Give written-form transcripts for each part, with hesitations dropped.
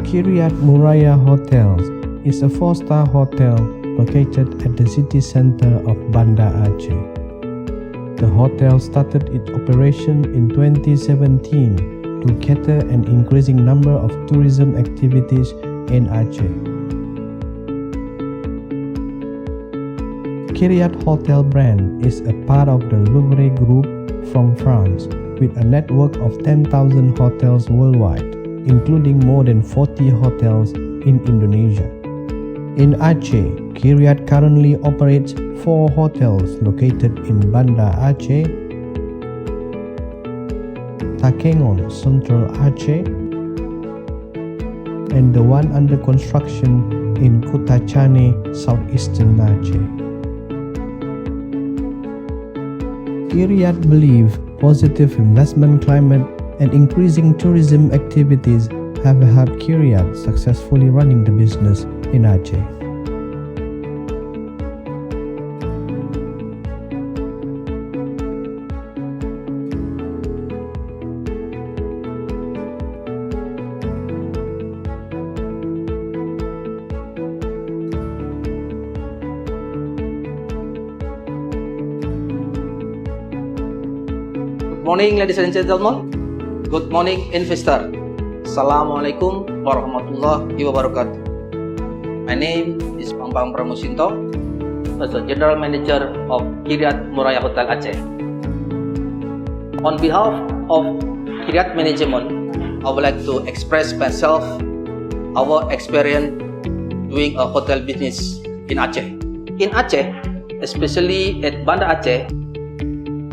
Kyriad Muraya Hotel is a 4-star hotel located at the city center of Banda Aceh. The hotel started its operation in 2017 to cater an increasing number of tourism activities in Aceh. Kyriad Hotel brand is a part of the Louvre Group from France, with a network of 10,000 hotels worldwide, including more than 40 hotels in Indonesia. In Aceh, Kyriad currently operates 4 hotels located in Banda Aceh, Takengon, Central Aceh, and the one under construction in Kutacane, Southeastern Aceh. Kyriad believes positive investment climate and increasing tourism activities have helped Kyriad successfully running the business in Aceh. Good morning, ladies and gentlemen. Good morning, investor. Assalamualaikum warahmatullahi wabarakatuh. My name is Bambang Pramusinto, as the General Manager of Kyriad Muraya Hotel Aceh. On behalf of Kyriad Management, I would like to express myself, our experience doing a hotel business in Aceh. In Aceh, especially at Banda Aceh,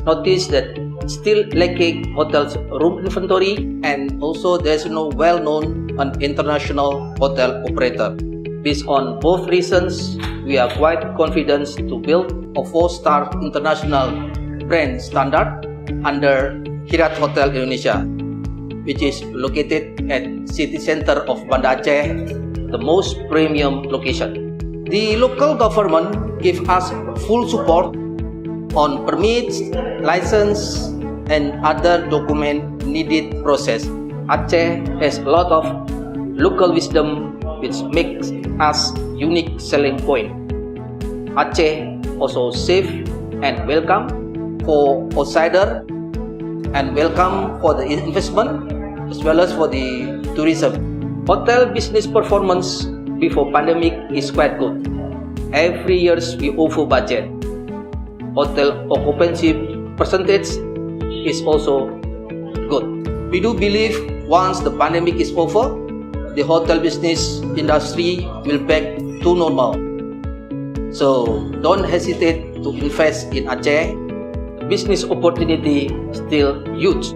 notice that still lacking hotels room inventory, and also there's no well-known and international hotel operator. Based on both reasons, we are quite confident to build a 4-star international brand standard under Kyriad Hotel Indonesia, which is located at city center of Banda Aceh, the most premium location. The local government give us full support on permits, license, and other document needed process. Aceh has a lot of local wisdom which makes us unique selling point. Aceh also safe and welcome for outsider and welcome for the investment as well as for the tourism. Hotel business performance before pandemic is quite good. Every year we over budget. Hotel occupancy percentage is also good. We do believe once the pandemic is over, the hotel business industry will back to normal. So don't hesitate to invest in Aceh. Business opportunity still huge.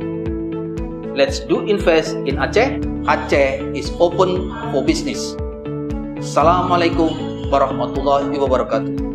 Let's do invest in Aceh. Aceh is open for business. Assalamualaikum warahmatullahi wabarakatuh.